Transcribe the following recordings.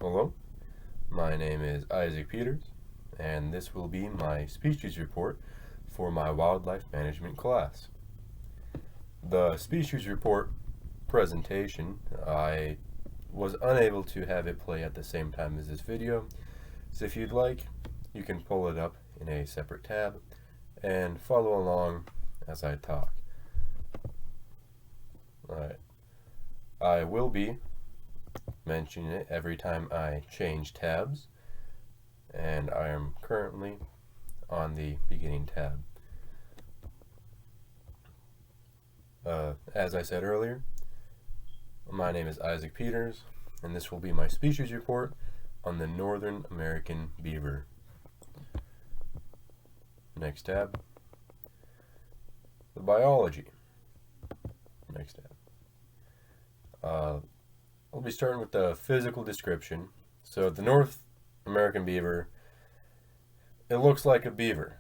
Hello, my name is Isaac Peters, and this will be my species report for my wildlife management class. The species report presentation, I was unable to have it play at the same time as this video, so if you'd like, you can pull it up in a separate tab and follow along as I talk. Alright, I will be mentioning it every time I change tabs, and I am currently on the beginning tab. As I said earlier, my name is Isaac Peters, and this will be my species report on the Northern American beaver. Next tab. The biology. Next tab. I'll be starting with the physical description. So the North American beaver, it looks like a beaver.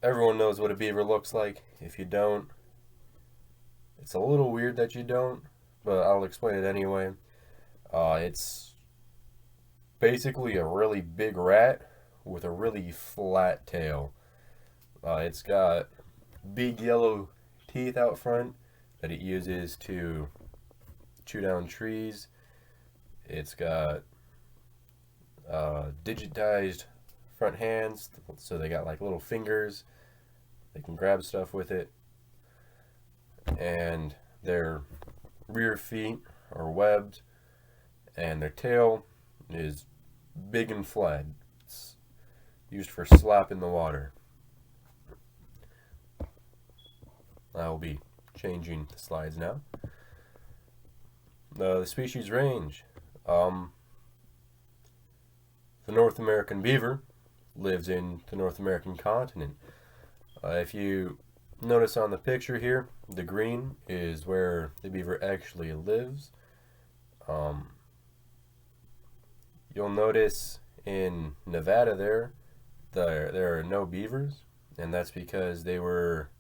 Everyone knows what a beaver looks like. If you don't, it's a little weird that you don't, but I'll explain it anyway. It's basically a really big rat with a really flat tail. It's got big yellow teeth out front that it uses to chew down trees. It's got digitized front hands, so they got like little fingers. They can grab stuff with it. And their rear feet are webbed, and their tail is big and flat. It's used for slap in the water. I will be changing the slides now. The species range. The North American beaver lives in the North American continent. If you notice on the picture here, the green is where the beaver actually lives. You'll notice in Nevada there are no beavers, and that's because they were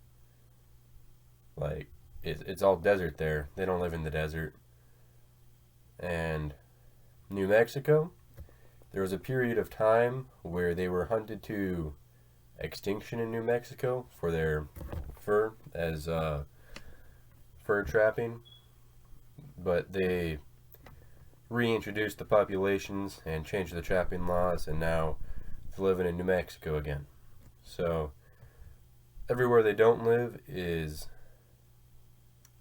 it's all desert there. They don't live in the desert. And New Mexico, there was a period of time where they were hunted to extinction in New Mexico for their fur as fur trapping, but they reintroduced the populations and changed the trapping laws, and now they're living in New Mexico again. So everywhere they don't live is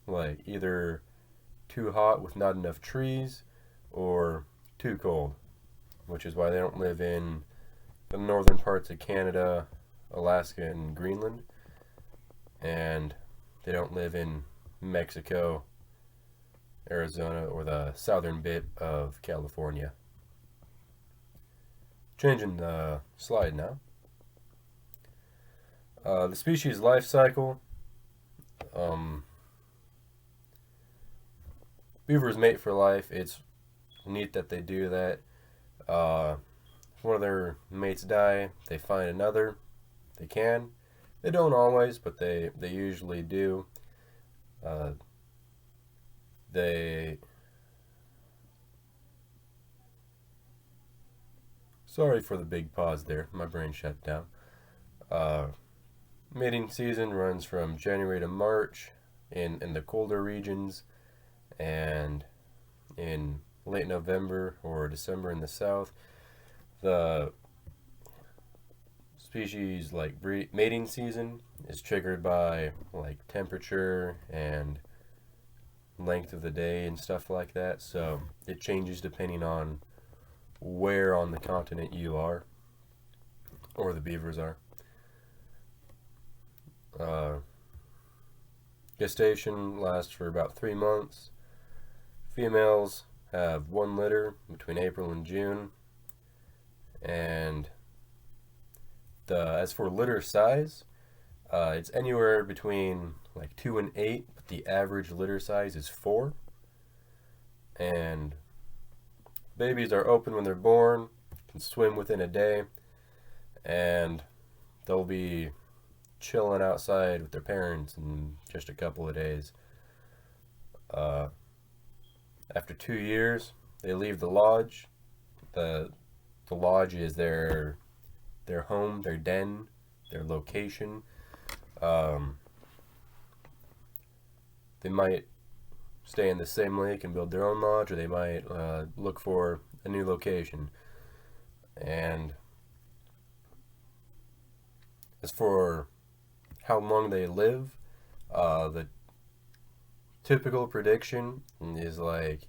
like either too hot with not enough trees or too cold, which is why they don't live in the northern parts of Canada, Alaska, and Greenland, and they don't live in Mexico, Arizona, or the southern bit of California. Changing the slide now. The species life cycle. Beavers mate for life. It's neat that they do that. If one of their mates die, they find another. They can. They don't always, but they usually do. Sorry for the big pause there. My brain shut down. Mating season runs from January to March in the colder regions, and in late November or December in the south. The species mating season is triggered by like temperature and length of the day and stuff like that, so it changes depending on where on the continent you are, or the beavers are. Gestation lasts for about 3 months. Females have 1 litter between April and June, and as for litter size, it's anywhere between like 2 and 8, but the average litter size is 4. And babies are open when they're born, can swim within a day, and they'll be chilling outside with their parents in just a couple of days. After 2 years, they leave the lodge. The lodge is their home, their den, their location. Um, they might stay in the same lake and build their own lodge, or they might look for a new location. And as for how long they live, the typical prediction is like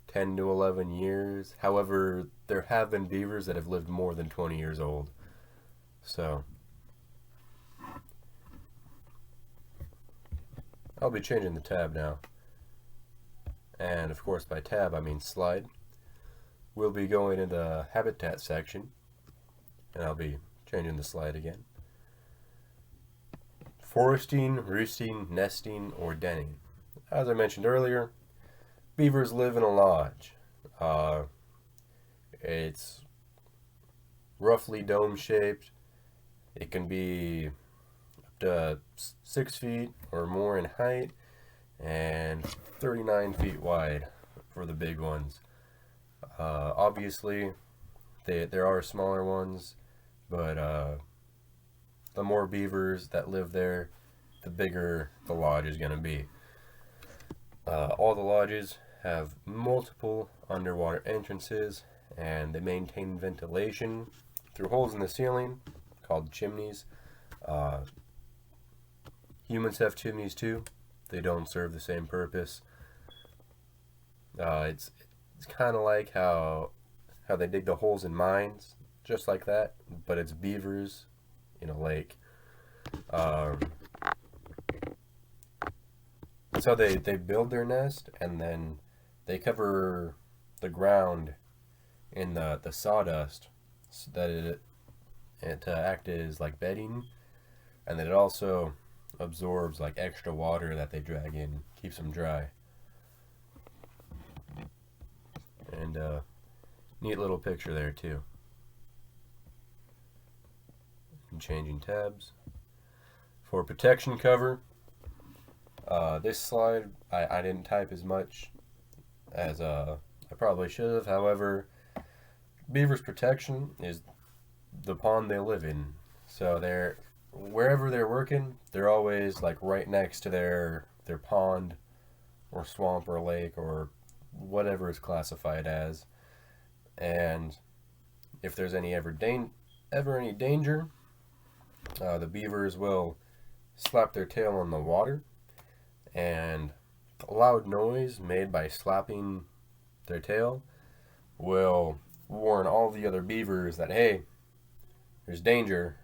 10 to 11 years. However, there have been beavers that have lived more than 20 years old. So, I'll be changing the tab now. And of course, by tab, I mean slide. We'll be going into the habitat section, and I'll be changing the slide again. Foresting, roosting, nesting, or denning. As I mentioned earlier, beavers live in a lodge. It's roughly dome shaped. It can be up to 6 feet or more in height and 39 feet wide for the big ones. Obviously, there are smaller ones, but the more beavers that live there, the bigger the lodge is going to be. All the lodges have multiple underwater entrances, and they maintain ventilation through holes in the ceiling called chimneys. Humans have chimneys too. They don't serve the same purpose. It's kind of like how they dig the holes in mines, just like that, but it's beavers in a lake. So they build their nest, and then they cover the ground in the sawdust so that it act as like bedding, and then it also absorbs like extra water that they drag in, keeps them dry. And neat little picture there too. And changing tabs. For protection cover, this slide I didn't type as much as I probably should have. However, beavers' protection is the pond they live in. So wherever they're working, they're always like right next to their pond or swamp or lake or whatever it's classified as. And if there's ever any danger, the beavers will slap their tail on the water, and the loud noise made by slapping their tail will warn all the other beavers that, hey, there's danger,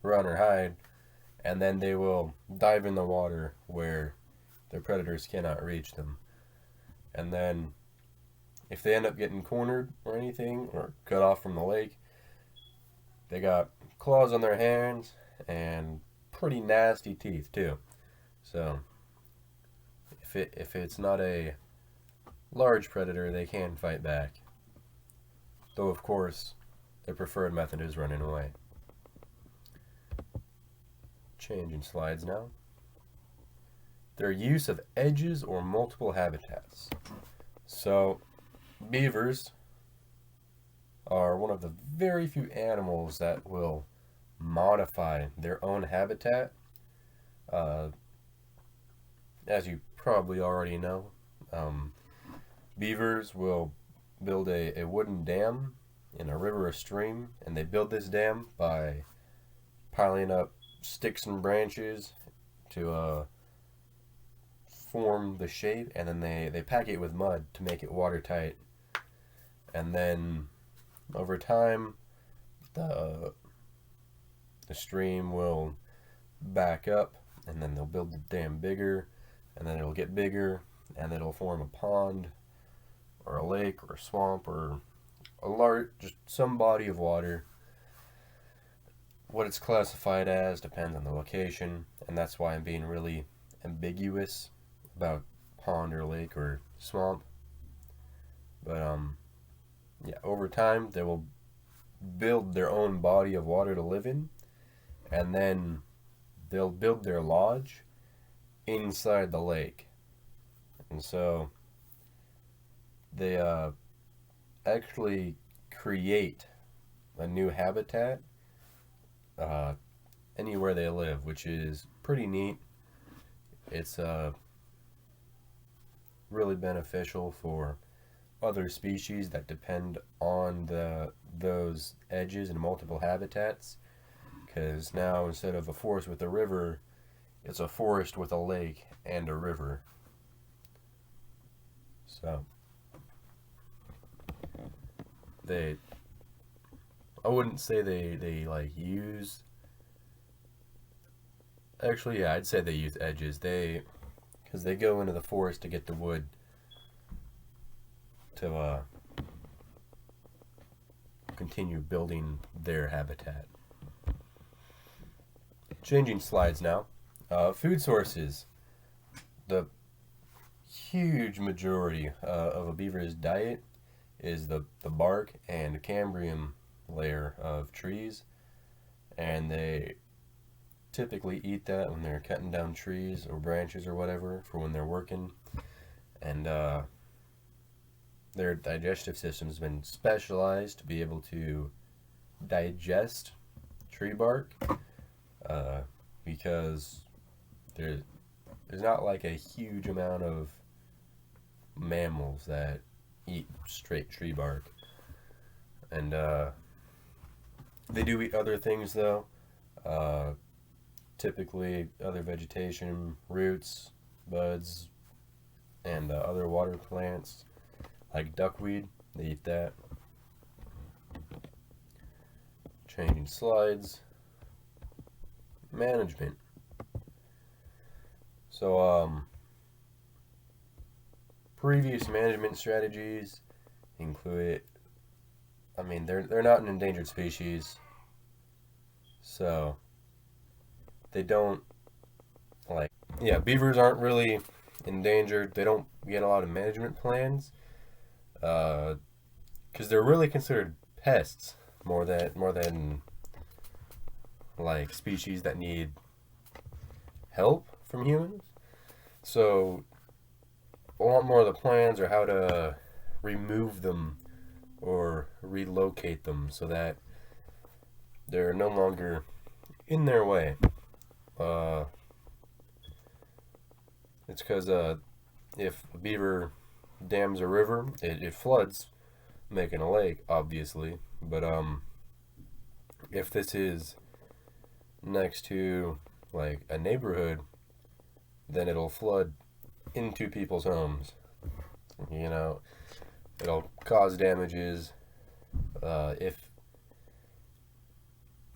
run or hide, and then they will dive in the water where their predators cannot reach them. And then if they end up getting cornered or anything, or cut off from the lake, they got claws on their hands and pretty nasty teeth too. So if it's not a large predator, they can fight back. Though of course, their preferred method is running away. Changing slides now. Their use of edges or multiple habitats. So, beavers are one of the very few animals that will modify their own habitat. As you probably already know, beavers will build a wooden dam in a river or stream, and they build this dam by piling up sticks and branches to form the shape, and then they pack it with mud to make it watertight. And then over time, the stream will back up, and then they'll build the dam bigger, and then it'll get bigger, and it'll form a pond or a lake or a swamp or just some body of water. What it's classified as depends on the location, and that's why I'm being really ambiguous about pond or lake or swamp. But yeah, over time they will build their own body of water to live in, and then they'll build their lodge inside the lake. And so they actually create a new habitat anywhere they live, which is pretty neat. It's really beneficial for other species that depend on those edges and multiple habitats, because now instead of a forest with a river, it's a forest with a lake and a river. So they, I wouldn't say they like use, actually yeah, I'd say they use edges. Because they go into the forest to get the wood to continue building their habitat. Changing slides now. Food sources. The huge majority of a beaver's diet is the bark and cambium layer of trees, and they typically eat that when they're cutting down trees or branches or whatever for when they're working. And their digestive system has been specialized to be able to digest tree bark, because there's not like a huge amount of mammals that eat straight tree bark. And they do eat other things though. Typically other vegetation, roots, buds, and other water plants like duckweed. They eat that. Changing slides. Management. So previous management strategies include, I mean, they're not an endangered species, so they don't, like, yeah, beavers aren't really endangered. They don't get a lot of management plans, because they're really considered pests more than like species that need help from humans. So a lot more of the plans are how to remove them or relocate them so that they're no longer in their way. It's because if a beaver dams a river, it floods, making a lake, obviously. But if this is next to like a neighborhood, then it'll flood into people's homes. You know, it'll cause damages. If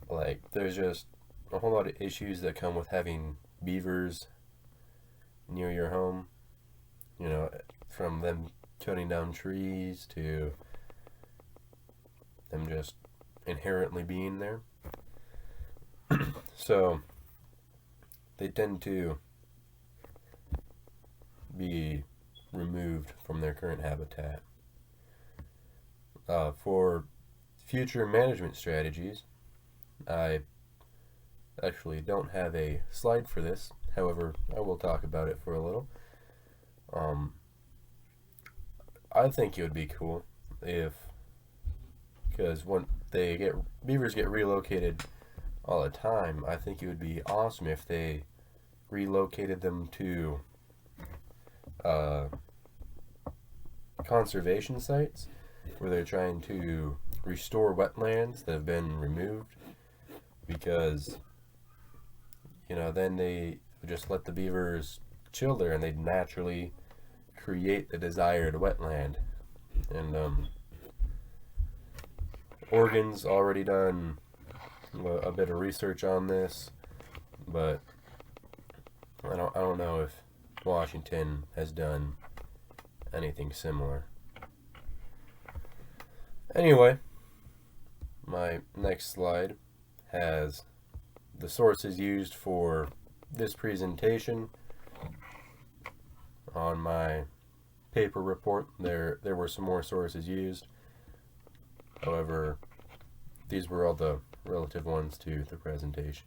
like there's just a whole lot of issues that come with having beavers near your home. You know, from them cutting down trees to them just inherently being there. So they tend to be removed from their current habitat. For future management strategies, I actually don't have a slide for this. However, I will talk about it for a little. I think it would be cool because when beavers get relocated all the time, I think it would be awesome if they relocated them to conservation sites where they're trying to restore wetlands that have been removed, because then they would just let the beavers chill there and they'd naturally create the desired wetland. And Oregon's already done a bit of research on this, but I don't know if Washington has done anything similar. Anyway, my next slide has the sources used for this presentation. On my paper report, there were some more sources used. However, these were all the relative ones to the presentation.